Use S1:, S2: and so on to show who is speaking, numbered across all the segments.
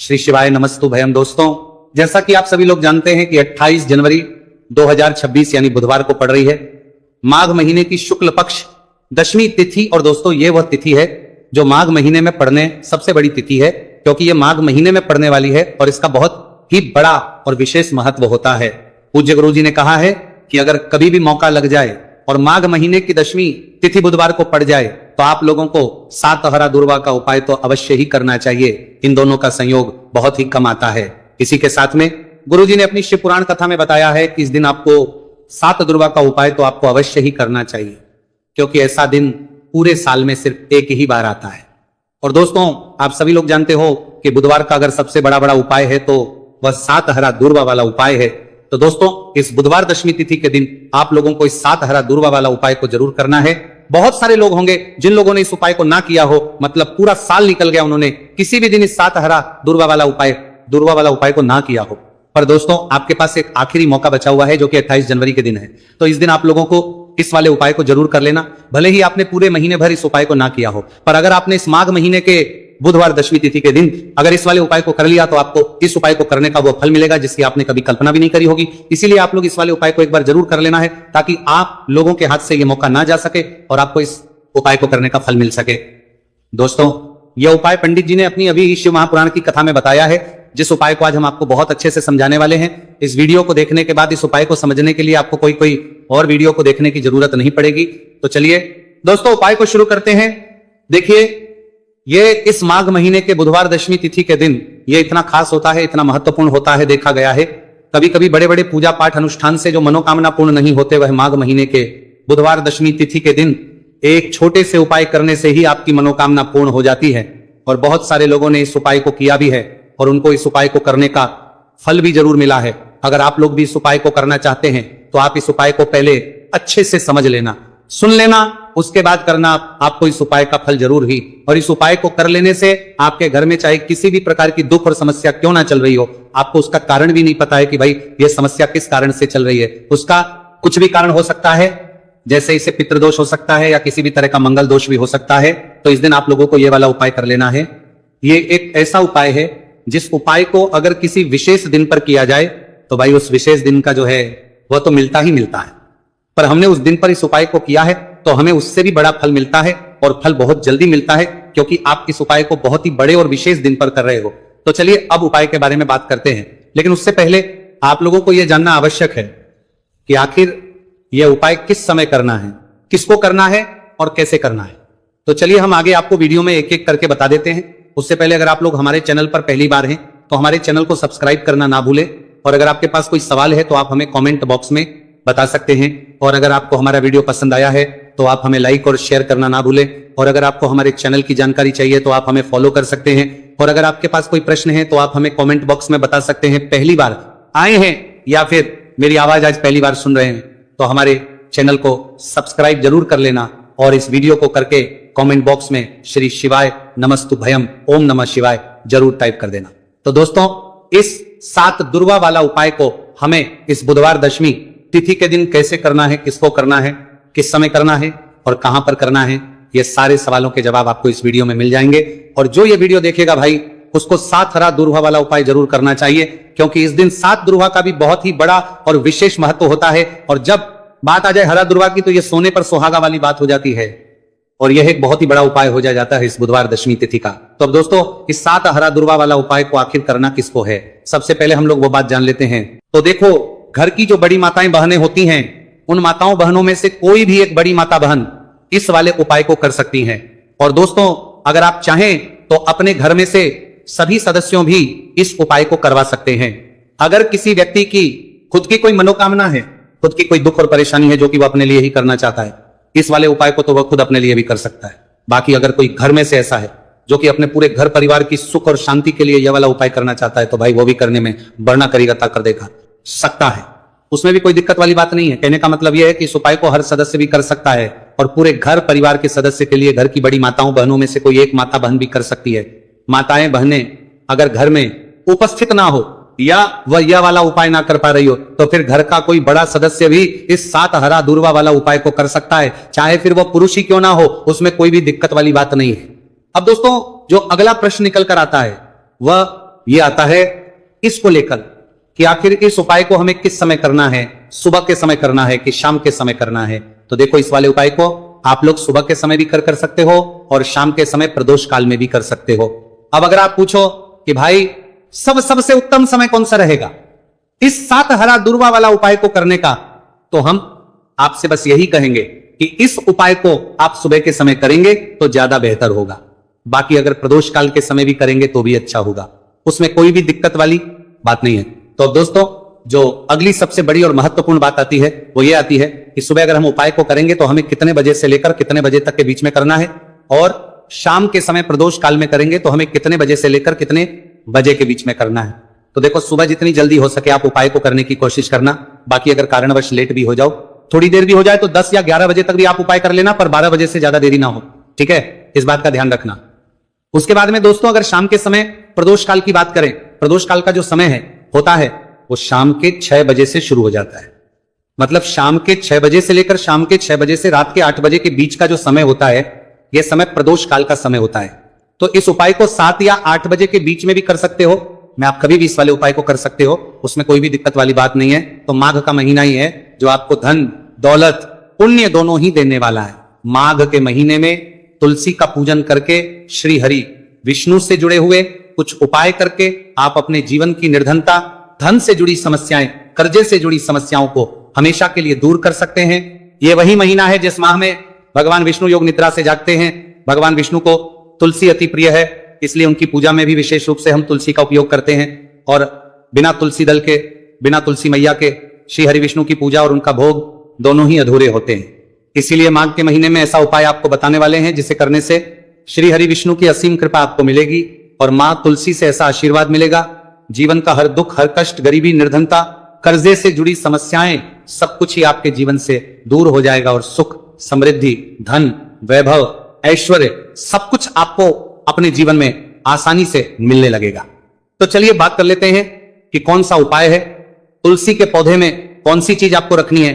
S1: श्री शिवाय नमस्तु भयम। दोस्तों, जैसा कि आप सभी लोग जानते हैं कि 28 जनवरी 2026 यानी बुधवार को पड़ रही है माघ महीने की शुक्ल पक्ष दशमी तिथि। और दोस्तों, ये वह तिथि है जो माघ महीने में पड़ने सबसे बड़ी तिथि है, क्योंकि ये माघ महीने में पड़ने वाली है और इसका बहुत ही बड़ा और विशेष महत्व होता है। पूज्य गुरु जी ने कहा है कि अगर कभी भी मौका लग जाए और माघ महीने की दशमी तिथि बुधवार को पड़ जाए तो आप लोगों को 7 हरा दुर्वा का उपाय तो अवश्य ही करना चाहिए। इन दोनों का संयोग बहुत ही कम आता है। इसी के साथ में गुरुजी ने अपनी शिव पुराण कथा में बताया है कि इस दिन आपको 7 दुर्वा का उपाय तो आपको अवश्य ही करना चाहिए, क्योंकि ऐसा दिन पूरे साल में सिर्फ एक ही बार आता है। और दोस्तों, आप सभी लोग जानते हो कि बुधवार का अगर सबसे बड़ा उपाय है तो वह 7 हरा दुर्वा वाला उपाय है। तो दोस्तों, इस बुधवार दशमी तिथि के दिन आप लोगों को इस 7 हरा दुर्वा वाला उपाय को जरूर करना है। बहुत सारे लोग होंगे जिन लोगों ने इस उपाय को ना किया हो, मतलब पूरा साल निकल गया, उन्होंने किसी भी दिन इस 7 हरा दुर्वा वाला उपाय को ना किया हो। पर दोस्तों, आपके पास एक आखिरी मौका बचा हुआ है जो कि 28 जनवरी के दिन है। तो इस दिन आप लोगों को इस वाले उपाय को जरूर कर लेना। भले ही आपने पूरे महीने भर इस उपाय को ना किया हो, पर अगर आपने इस माघ महीने के बुधवार दशमी तिथि के दिन अगर इस वाले उपाय को कर लिया तो आपको इस उपाय को करने का वो फल मिलेगा जिसकी आपने कभी कल्पना भी नहीं करी होगी। इसीलिए आप लोग इस वाले उपाय को एक बार जरूर कर लेना है, ताकि आप लोगों के हाथ से ये मौका ना जा सके और आपको इस उपाय को करने का फल मिल सके। दोस्तों, यह उपाय पंडित जी ने अपनी अभी शिव महापुराण की कथा में बताया है, जिस उपाय को आज हम आपको बहुत अच्छे से समझाने वाले हैं। इस वीडियो को देखने के बाद इस उपाय को समझने के लिए आपको कोई और वीडियो को देखने की जरूरत नहीं पड़ेगी। तो चलिए दोस्तों, उपाय को शुरू करते हैं। देखिए, ये इस माघ महीने के बुधवार दशमी तिथि के दिन ये इतना खास होता है, इतना महत्वपूर्ण होता है। देखा गया है कभी कभी बड़े बड़े पूजा पाठ अनुष्ठान से जो मनोकामना पूर्ण नहीं होते, वह माघ महीने के बुधवार दशमी तिथि के दिन एक छोटे से उपाय करने से ही आपकी मनोकामना पूर्ण हो जाती है। और बहुत सारे लोगों ने इस उपाय को किया भी है और उनको इस उपाय को करने का फल भी जरूर मिला है। अगर आप लोग भी इस उपाय को करना चाहते हैं तो आप इस उपाय को पहले अच्छे से समझ लेना, सुन लेना, उसके बाद करना। आपको इस उपाय का फल जरूर ही। और इस उपाय को कर लेने से आपके घर में चाहे किसी भी प्रकार की दुख और समस्या क्यों ना चल रही हो, आपको उसका कारण भी नहीं पता है कि भाई ये समस्या किस कारण से चल रही है। उसका कुछ भी कारण हो सकता है, जैसे इसे पितृदोष हो सकता है या किसी भी तरह का मंगल दोष भी हो सकता है। तो इस दिन आप लोगों को ये वाला उपाय कर लेना है। ये एक ऐसा उपाय है जिस उपाय को अगर किसी विशेष दिन पर किया जाए तो भाई उस विशेष दिन का जो है वह तो मिलता ही मिलता है। पर हमने उस दिन पर इस उपाय को किया है तो हमें उससे भी बड़ा फल मिलता है, और फल बहुत जल्दी मिलता है, क्योंकि आप इस उपाय को बहुत ही बड़े और विशेष दिन पर कर रहे हो। तो चलिए अब उपाय के बारे में बात करते हैं। लेकिन उससे पहले आप लोगों को यह जानना आवश्यक है कि आखिर यह उपाय किस समय करना है, किसको करना है और कैसे करना है। तो चलिए हम आगे आपको वीडियो में एक एक करके बता देते हैं। उससे पहले अगर आप लोग हमारे चैनल पर पहली बार हैं तो हमारे चैनल को सब्सक्राइब करना ना भूलें। और अगर आपके पास कोई सवाल है तो आप हमें कमेंट बॉक्स में बता सकते हैं। और अगर आपको हमारा वीडियो पसंद आया है तो आप हमें लाइक और शेयर करना ना भूलें। और अगर आपको हमारे चैनल की जानकारी चाहिए तो आप हमें फॉलो कर सकते हैं। और अगर आपके पास कोई प्रश्न है तो आप हमें कमेंट बॉक्स में बता सकते हैं। पहली बार आए हैं या फिर मेरी आवाज आज पहली बार सुन रहे हैं तो हमारे चैनल को सब्सक्राइब जरूर कर लेना, और इस वीडियो को करके कमेंट बॉक्स में श्री शिवाय नमस्तु भयम ओम नमः शिवाय जरूर टाइप कर देना। तो दोस्तों, इस 7 दुर्वा वाला उपाय को हमें इस बुधवार दशमी तिथि के दिन कैसे करना है, किसको करना है, किस समय करना है और कहां पर करना है, ये सारे सवालों के जवाब आपको इस वीडियो में मिल जाएंगे। और जो ये वीडियो देखेगा भाई, उसको 7 हरा दुर्वा वाला उपाय जरूर करना चाहिए, क्योंकि इस दिन 7 दुर्वा का भी बहुत ही बड़ा और विशेष महत्व होता है। और जब बात आ जाए हरा दुर्वा की तो यह सोने पर सुहागा वाली बात हो जाती है, और यह एक बहुत ही बड़ा उपाय हो जाता है इस बुधवार दशमी तिथि का। तो अब दोस्तों, इस 7 हरा दुर्वा वाला उपाय को आखिर करना किसको है, सबसे पहले हम लोग वो बात जान लेते हैं। तो देखो, घर की जो बड़ी माताएं बहनें होती हैं, उन माताओं बहनों में से कोई भी एक बड़ी माता बहन इस वाले उपाय को कर सकती हैं। और दोस्तों, अगर आप चाहें तो अपने घर में से सभी सदस्यों भी इस उपाय को करवा सकते हैं। अगर किसी व्यक्ति की खुद की कोई मनोकामना है, खुद की कोई दुख और परेशानी है जो कि वह अपने लिए ही करना चाहता है, इस वाले उपाय को तो वह खुद अपने लिए भी कर सकता है। बाकी अगर कोई घर में से ऐसा है जो कि अपने पूरे घर परिवार की सुख और शांति के लिए यह वाला उपाय करना चाहता है, तो भाई वो भी करने में बढ़ना करीगता कर देगा, सकता है, उसमें भी कोई दिक्कत वाली बात नहीं है। कहने का मतलब यह है कि इस उपाय को हर सदस्य भी कर सकता है, और पूरे घर परिवार के सदस्य के लिए घर की बड़ी माताओं बहनों में से कोई एक माता बहन भी कर सकती है। माताएं बहनें अगर घर में उपस्थित ना हो या वह यह वाला उपाय ना कर पा रही हो तो फिर घर का कोई बड़ा सदस्य भी इस 7 हरा दुर्वा वाला उपाय को कर सकता है, चाहे फिर वह पुरुष ही क्यों ना हो, उसमें कोई भी दिक्कत वाली बात नहीं है। अब दोस्तों, जो अगला प्रश्न निकल कर आता है वह ये आता है इसको लेकर कि आखिर इस उपाय को हमें किस समय करना है, सुबह के समय करना है कि शाम के समय करना है। तो देखो, इस वाले उपाय को आप लोग सुबह के समय भी कर सकते हो और शाम के समय प्रदोष काल में भी कर सकते हो। अब अगर आप पूछो कि भाई सबसे उत्तम समय कौन सा रहेगा इस 7 हरा दूर्वा वाला उपाय को करने का, तो हम आपसे बस यही कहेंगे कि इस उपाय को आप सुबह के समय करेंगे तो ज्यादा बेहतर होगा। बाकी अगर प्रदोष काल के समय भी करेंगे तो भी अच्छा होगा, उसमें कोई भी दिक्कत वाली बात नहीं है। तो दोस्तों, जो अगली सबसे बड़ी और महत्वपूर्ण बात आती है वो ये आती है कि सुबह अगर हम उपाय को करेंगे तो हमें कितने बजे से लेकर कितने बजे तक के बीच में करना है, और शाम के समय प्रदोष काल में करेंगे तो हमें कितने बजे से लेकर कितने बजे के बीच में करना है। तो देखो, सुबह जितनी जल्दी हो सके आप उपाय को करने की कोशिश करना। बाकी अगर कारणवश लेट भी हो जाओ, थोड़ी देर भी हो जाए, तो 10 या 11 बजे तक भी आप उपाय कर लेना, पर 12 बजे से ज्यादा देरी ना हो, ठीक है, इस बात का ध्यान रखना। उसके बाद में दोस्तों, अगर शाम के समय प्रदोष काल की बात करें, प्रदोष काल का जो समय होता है वो शाम के 6 बजे से शुरू हो जाता है। मतलब शाम के 6 बजे से लेकर शाम के 6 बजे से रात के 8 बजे के बीच का जो समय होता है, यह समय प्रदोष काल का समय होता है। तो इस उपाय को 7 या 8 बजे के बीच में भी कर सकते हो, मैं आप कभी भी इस वाले उपाय को कर सकते हो, उसमें कोई भी दिक्कत वाली बात नहीं है। तो माघ का महीना ही है जो आपको धन, दौलत, पुण्य दोनों ही देने वाला है। माघ के महीने में तुलसी का पूजन करके श्री हरि विष्णु से जुड़े हुए कुछ उपाय करके आप अपने जीवन की निर्धनता, धन से जुड़ी समस्याएं, कर्जे से जुड़ी समस्याओं को हमेशा के लिए दूर कर सकते हैं। यह वही महीना है जिस माह में भगवान विष्णु योग निद्रा से जागते हैं। भगवान विष्णु को तुलसी अति प्रिय है, इसलिए उनकी पूजा में भी विशेष रूप से हम तुलसी का उपयोग करते हैं। और बिना तुलसी दल के, बिना तुलसी मैया के श्री हरि विष्णु की पूजा और उनका भोग दोनों ही अधूरे होते हैं। इसीलिए माघ के महीने में ऐसा उपाय आपको बताने वाले हैं जिसे करने से श्री हरि विष्णु की असीम कृपा आपको मिलेगी और मां तुलसी से ऐसा आशीर्वाद मिलेगा, जीवन का हर दुख, हर कष्ट, गरीबी, निर्धनता, कर्जे से जुड़ी समस्याएं, सब कुछ ही आपके जीवन से दूर हो जाएगा और सुख, समृद्धि, धन, वैभव, ऐश्वर्य, सब कुछ आपको अपने जीवन में आसानी से मिलने लगेगा। तो चलिए बात कर लेते हैं कि कौन सा उपाय है, तुलसी के पौधे में कौन सी चीज आपको रखनी है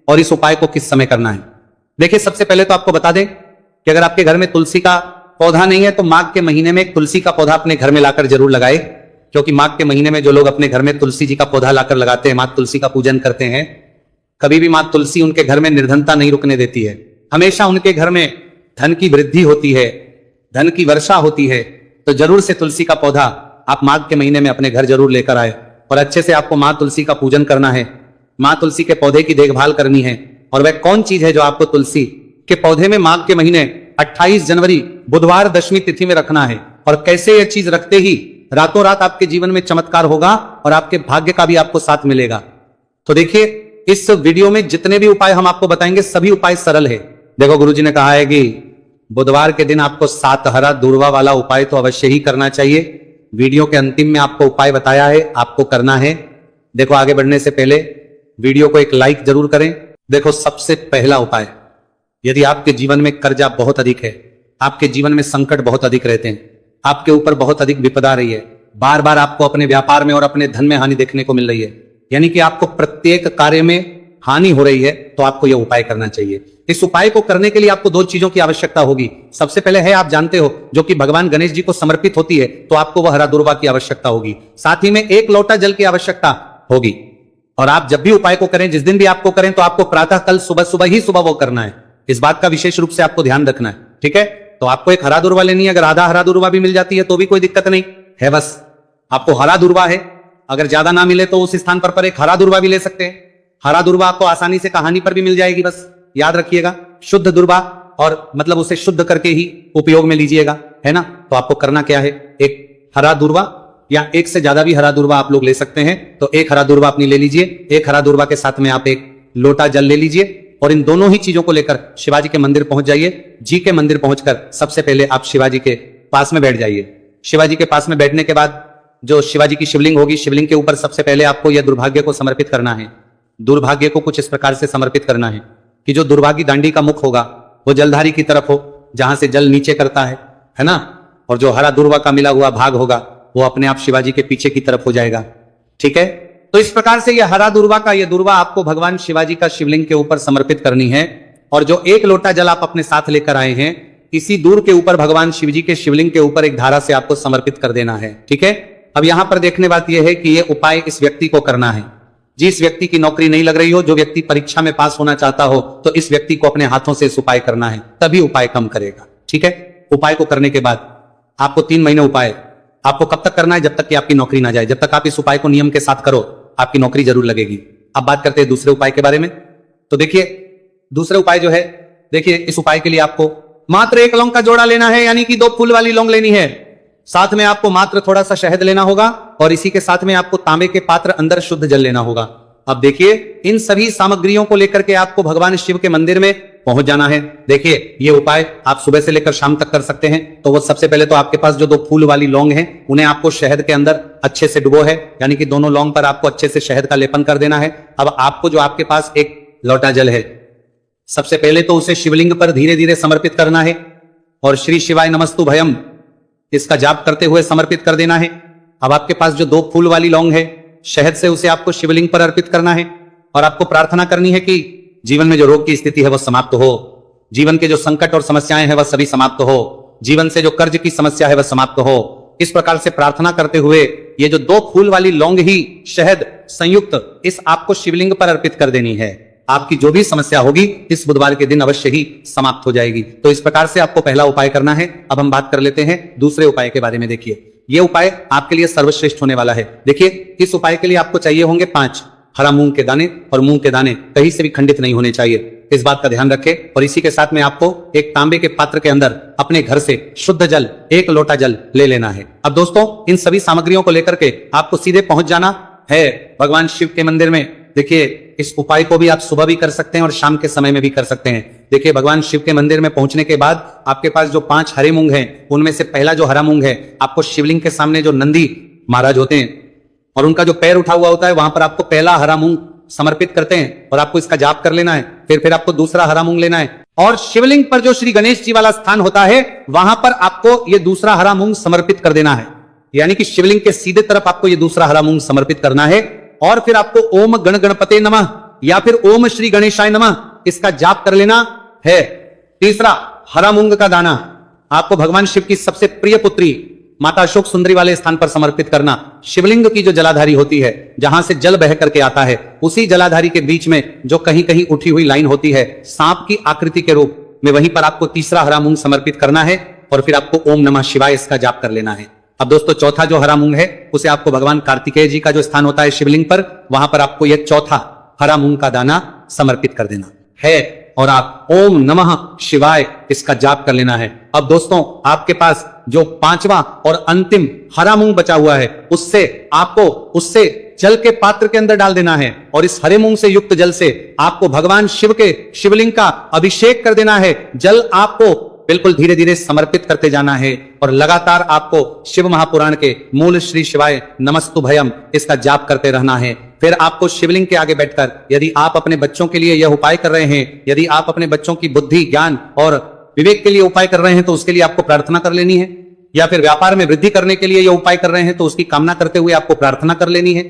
S1: और इस उपाय को किस समय करना है। देखिए, सबसे पहले तो आपको बता दें कि अगर आपके घर में तुलसी का पौधा नहीं है तो माघ के महीने में एक तुलसी का पौधा अपने घर में लाकर जरूर लगाए, क्योंकि माघ के महीने में जो लोग अपने घर में तुलसी जी का पौधा लाकर लगाते हैं, मां तुलसी का पूजन करते हैं, कभी भी मां तुलसी उनके घर में निर्धनता नहीं रुकने देती है। हमेशा उनके घर में धन की वृद्धि होती है, धन की वर्षा होती है। तो जरूर से तुलसी का पौधा आप माघ के महीने में अपने घर जरूर लेकर आए और अच्छे से आपको मां तुलसी का पूजन करना है, मां तुलसी के पौधे की देखभाल करनी है। और वह कौन चीज है जो आपको तुलसी के पौधे में माघ के महीने 28 जनवरी बुधवार दशमी तिथि में रखना है, और कैसे यह चीज रखते ही रातों रात आपके जीवन में चमत्कार होगा और आपके भाग्य का भी आपको साथ मिलेगा। तो देखिए, इस वीडियो में जितने भी उपाय हम आपको बताएंगे सभी उपाय सरल है। देखो, गुरुजी ने कहा है कि बुधवार के दिन आपको 7 हरा दूर्वा वाला उपाय तो अवश्य ही करना चाहिए। वीडियो के अंतिम में आपको उपाय बताया है, आपको करना है। देखो, आगे बढ़ने से पहले वीडियो को एक लाइक जरूर करें। देखो, सबसे पहला उपाय, यदि आपके जीवन में कर्जा बहुत अधिक है, आपके जीवन में संकट बहुत अधिक रहते हैं, आपके ऊपर बहुत अधिक विपदा रही है, बार बार आपको अपने व्यापार में और अपने धन में हानि देखने को मिल रही है, यानी कि आपको प्रत्येक कार्य में हानि हो रही है, तो आपको यह उपाय करना चाहिए। इस उपाय को करने के लिए आपको 2 चीजों की आवश्यकता होगी। सबसे पहले है, आप जानते हो, जो कि भगवान गणेश जी को समर्पित होती है, तो आपको वह हरा दूर्वा की आवश्यकता होगी। साथ ही में 1 लोटा जल की आवश्यकता होगी। और आप जब भी उपाय को करें, जिस दिन भी आपको करें, तो आपको प्रातः कल सुबह वो करना है। इस बात का विशेष रूप से आपको ध्यान रखना है, ठीक है। तो आपको एक हरा दूर्वा लेनी है, अगर आधा हरा दूर्वा भी मिल जाती है तो भी कोई दिक्कत नहीं है। बस आपको हरा दूर्वा है, अगर ज्यादा ना मिले तो उस स्थान पर एक हरा दूर्वा भी ले सकते हैं। हरा दूर्वा आपको आसानी से कहानी पर भी मिल जाएगी, बस याद रखिएगा, शुद्ध दूर्वा, और मतलब उसे शुद्ध करके ही उपयोग में लीजिएगा, है ना। तो आपको करना क्या है, एक हरा दूर्वा या एक से ज्यादा भी हरा दूर्वा आप लोग ले सकते हैं, तो एक हरा दूर्वा अपनी ले लीजिए। एक हरा दूर्वा के साथ में आप 1 लोटा जल ले लीजिए और इन दोनों ही चीजों को लेकर शिवाजी के मंदिर पहुंच जाइए। जी के मंदिर पहुंचकर सबसे पहले आप शिवाजी के पास में बैठ जाइए। शिवाजी के पास में बैठने के बाद जो शिवाजी की शिवलिंग होगी, शिवलिंग के ऊपर सबसे पहले आपको यह दुर्भाग्य को समर्पित करना है। दुर्भाग्य को कुछ इस प्रकार से समर्पित करना है कि जो दुर्भाग्य दांडी का मुख होगा वो जलधारी की तरफ हो, जहां से जल नीचे करता है ना। और जो हरा दूर्वा का मिला हुआ भाग होगा वो अपने आप शिवाजी के पीछे की तरफ हो जाएगा, ठीक है। तो इस प्रकार से यह हरा दूर्वा का यह दूर्वा आपको भगवान शिवाजी का शिवलिंग के ऊपर समर्पित करनी है। और जो 1 लोटा जल आप अपने साथ लेकर आए हैं, इसी दूर के ऊपर भगवान शिवजी के शिवलिंग के ऊपर एक धारा से आपको समर्पित कर देना है, ठीक है। अब यहां पर देखने बात यह है कि यह उपाय इस व्यक्ति को करना है। जिस व्यक्ति की नौकरी नहीं लग रही हो, जो व्यक्ति परीक्षा में पास होना चाहता हो, तो इस व्यक्ति को अपने हाथों से इस उपाय करना है, तभी उपाय कम करेगा। ठीक है। उपाय को करने के बाद आपको 3 महीने उपाय आपको कब तक करना है? जब तक कि आपकी नौकरी ना जाए। जब तक आप इस उपाय को नियम के साथ करो, आपकी नौकरी जरूर लगेगी। अब बात करते हैं दूसरे उपाय के बारे में। तो देखिए दूसरे उपाय जो है, देखिए इस उपाय के लिए आपको मात्र 1 लौंग का जोड़ा लेना है, यानी कि 2 फूल वाली लौंग लेनी है। साथ में आपको मात्र थोड़ा सा शहद लेना होगा और इसी के साथ में आपको तांबे के पात्र अंदर शुद्ध जल लेना होगा। अब देखिए इन सभी सामग्रियों को लेकर के आपको भगवान शिव के मंदिर में पहुंच जाना है। देखिए ये उपाय आप सुबह से लेकर शाम तक कर सकते हैं। तो वो सबसे पहले तो आपके पास जो 2 फूल वाली लौंग है, उन्हें आपको शहद के अंदर अच्छे से डुबो है, यानी कि दोनों लौंग पर आपको अच्छे से शहद का लेपन कर देना है। अब आपको जो आपके पास एक लोटा जल है, सबसे पहले तो उसे शिवलिंग पर धीरे धीरे समर्पित करना है और श्री शिवाय नमस्तु भयम इसका जाप करते हुए समर्पित कर देना है। अब आपके पास जो 2 फूल वाली लौंग है, शहद से उसे आपको शिवलिंग पर अर्पित करना है और आपको प्रार्थना करनी है कि जीवन में जो रोग की स्थिति है वह समाप्त हो, जीवन के जो संकट और समस्याएं हैं वह सभी समाप्त हो, जीवन से जो कर्ज की समस्या है वह समाप्त हो। इस प्रकार से प्रार्थना करते हुए ये जो 2 फूल वाली लौंग ही शहद संयुक्त इस आपको शिवलिंग पर अर्पित कर देनी है। आपकी जो भी समस्या होगी इस बुधवार के दिन अवश्य ही समाप्त हो जाएगी। तो इस प्रकार से आपको पहला उपाय करना है। अब हम बात कर लेते हैं दूसरे उपाय के बारे में। देखिए यह उपाय आपके लिए सर्वश्रेष्ठ होने वाला है। देखिए इस उपाय के लिए आपको चाहिए होंगे 5 हरा मूंग के दाने, और मूंग के दाने कहीं से भी खंडित नहीं होने चाहिए, इस बात का ध्यान रखें। और इसी के साथ में आपको एक तांबे के पात्र के अंदर अपने घर से शुद्ध जल 1 लोटा जल ले लेना है। अब दोस्तों इन सभी सामग्रियों को लेकर के आपको सीधे पहुंच जाना है भगवान शिव के मंदिर में। देखिए इस उपाय को भी आप सुबह भी कर सकते हैं और शाम के समय में भी कर सकते हैं। देखिए भगवान शिव के मंदिर में पहुंचने के बाद आपके पास जो 5 हरे मूंग हैं, उनमें से पहला जो हरा मूंग है, आपको शिवलिंग के सामने जो नंदी महाराज होते हैं और उनका जो पैर उठा हुआ होता है, वहां पर आपको पहला हरा मूंग समर्पित करते हैं और आपको इसका जाप कर लेना है। फिर आपको दूसरा हरा मूंग लेना है और शिवलिंग पर जो श्री गणेश जी वाला स्थान होता है, वहां पर आपको ये दूसरा हरा मूंग समर्पित कर देना है, यानी कि शिवलिंग के सीधे तरफ आपको ये दूसरा हरा मूंग समर्पित करना है। और फिर आपको ओम गण गणपते नमः या फिर ओम श्री गणेशाय नमः इसका जाप कर लेना है। तीसरा हरा मूंग का दाना आपको भगवान शिव की सबसे प्रिय पुत्री माता अशोक सुंदरी वाले स्थान पर समर्पित करना। शिवलिंग की जो जलाधारी होती है, जहां से जल बह करके आता है, उसी जलाधारी के बीच में जो कहीं कहीं उठी हुई लाइन होती है सांप की आकृति के रूप में, वहीं पर आपको तीसरा हरा मूंग समर्पित करना है और फिर आपको ओम नमः शिवाय इसका जाप कर लेना है। अब दोस्तों चौथा जो हरा मूंग है, उसे आपको भगवान कार्तिकेय जी का जो स्थान होता है शिवलिंग पर, वहां पर आपको यह चौथा हरा मूंग का दाना समर्पित कर देना है और आप ओम नमः शिवाय इसका जाप कर लेना है। अब दोस्तों आपके पास जो 5वां और अंतिम हरा मूंग बचा हुआ है, उससे जल के पात्र के अंदर डाल देना है और इस हरे मूंग से युक्त जल से आपको भगवान शिव के शिवलिंग का अभिषेक कर देना है। जल आपको बिल्कुल धीरे धीरे समर्पित करते जाना है और लगातार आपको शिव महापुराण के मूल श्री शिवाय नमस्तु भयम इसका जाप करते रहना है। फिर आपको शिवलिंग के आगे बैठकर, यदि आप अपने बच्चों के लिए यह उपाय कर रहे हैं, यदि आप अपने बच्चों की बुद्धि ज्ञान और विवेक के लिए उपाय कर रहे हैं, तो उसके लिए आपको प्रार्थना कर लेनी है। या फिर व्यापार में वृद्धि करने के लिए यह उपाय कर रहे हैं, तो उसकी कामना करते हुए आपको प्रार्थना कर लेनी है।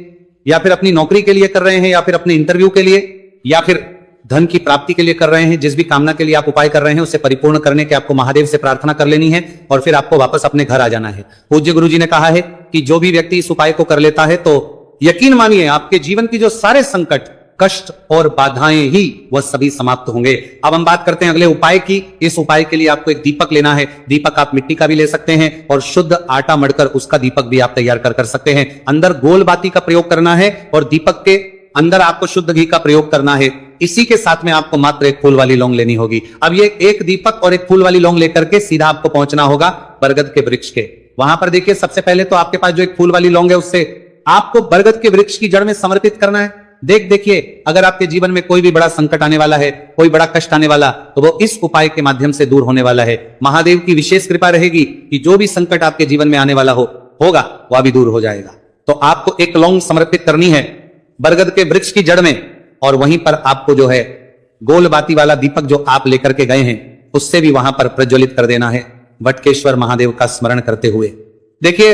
S1: या फिर अपनी नौकरी के लिए कर रहे हैं, या फिर अपने इंटरव्यू के लिए, या फिर धन की प्राप्ति के लिए कर रहे हैं, जिस भी कामना के लिए आप उपाय कर रहे हैं उसे परिपूर्ण करने के आपको महादेव से प्रार्थना कर लेनी है और फिर आपको वापस अपने घर आ जाना है। पूज्य गुरु जी ने कहा है कि जो भी व्यक्ति इस उपाय को कर लेता है, तो यकीन मानिए आपके जीवन की जो सारे संकट, कष्ट और बाधाएं ही वह सभी समाप्त होंगे। अब हम बात करते हैं अगले उपाय की। इस उपाय के लिए आपको एक दीपक लेना है। दीपक आप मिट्टी का भी ले सकते हैं और शुद्ध आटा मढ़कर उसका दीपक भी आप तैयार कर सकते हैं। अंदर गोल बाती का प्रयोग करना है और दीपक के अंदर आपको शुद्ध घी का प्रयोग करना है। इसी के साथ में आपको मात्र 1 फूल वाली लौंग लेनी होगी। अब ये एक दीपक और 1 फूल वाली लौंग लेकर के सीधा आपको पहुंचना होगा बरगद के वृक्ष के। वहां पर देखिए सबसे पहले तो आपके पास जो 1 फूल वाली लौंग है, उससे आपको बरगद के वृक्ष की जड़ में समर्पित करना है। देखिए अगर आपके जीवन में कोई भी बड़ा संकट आने वाला है, कोई बड़ा कष्ट आने वाला, तो वो इस उपाय के माध्यम से दूर होने वाला है। महादेव की विशेष कृपा रहेगी कि जो भी संकट आपके जीवन में आने वाला होगा वह भी दूर हो जाएगा। तो आपको 1 लौंग समर्पित करनी है बरगद के वृक्ष की जड़ में और वहीं पर आपको जो है गोल बाती वाला दीपक जो आप लेकर के गए हैं, उससे भी वहां पर प्रज्वलित कर देना है वटकेश्वर महादेव का स्मरण करते हुए। देखिए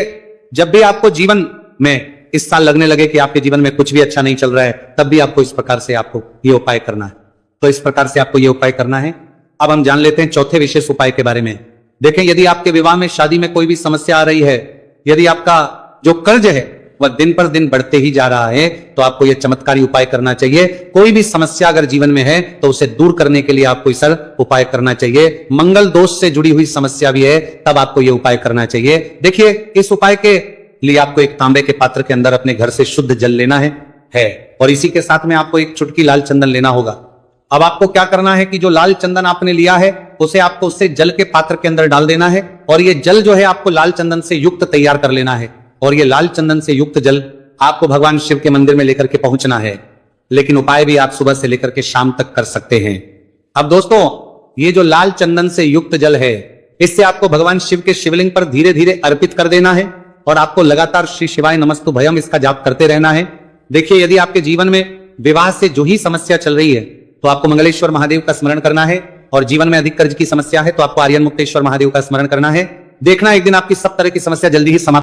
S1: जब भी आपको जीवन में इस साल लगने लगे कि आपके जीवन में कुछ भी अच्छा नहीं चल रहा है, तब भी आपको इस प्रकार से आपको ये उपाय करना है। तो इस प्रकार से आपको ये उपाय करना है। अब हम जान लेते हैं चौथे विशेष उपाय के बारे में। देखें यदि आपके विवाह में, शादी में कोई भी समस्या आ रही है, यदि आपका जो कर्ज है वह दिन पर दिन बढ़ते ही जा रहा है, तो आपको यह चमत्कारी उपाय करना चाहिए। कोई भी समस्या अगर जीवन में है तो उसे दूर करने के लिए आपको इस उपाय करना चाहिए। मंगल दोष से जुड़ी हुई समस्या भी है तब आपको यह उपाय करना चाहिए। देखिए, इस उपाय के लिए आपको एक तांबे के पात्र के अंदर अपने घर से शुद्ध जल लेना है और इसी के साथ में आपको एक चुटकी लाल चंदन लेना होगा। अब आपको क्या करना है कि जो लाल चंदन आपने लिया है उसे आपको उससे जल के पात्र के अंदर डाल देना है और ये जल जो है आपको लाल चंदन से युक्त तैयार कर लेना है और ये लाल चंदन से युक्त जल आपको भगवान शिव के मंदिर में लेकर के पहुंचना है। लेकिन उपाय भी आप सुबह से लेकर के शाम तक कर सकते हैं। अब दोस्तों, ये जो लाल चंदन से युक्त जल है इससे आपको भगवान शिव के शिवलिंग पर धीरे धीरे अर्पित कर देना है और आपको लगातार श्री शिवाय नमस्तु भयम इसका जाप करते रहना है। देखिए, यदि आपके जीवन में विवाह से जो ही समस्या चल रही है तो आपको मंगलेश्वर महादेव का स्मरण करना है और जीवन में अधिक कर्ज की समस्या है तो आपको आर्यन मुक्तेश्वर महादेव का स्मरण करना है। देखना एक दिन आपकी सब तरह की समस्या जल्दी ही समाप्त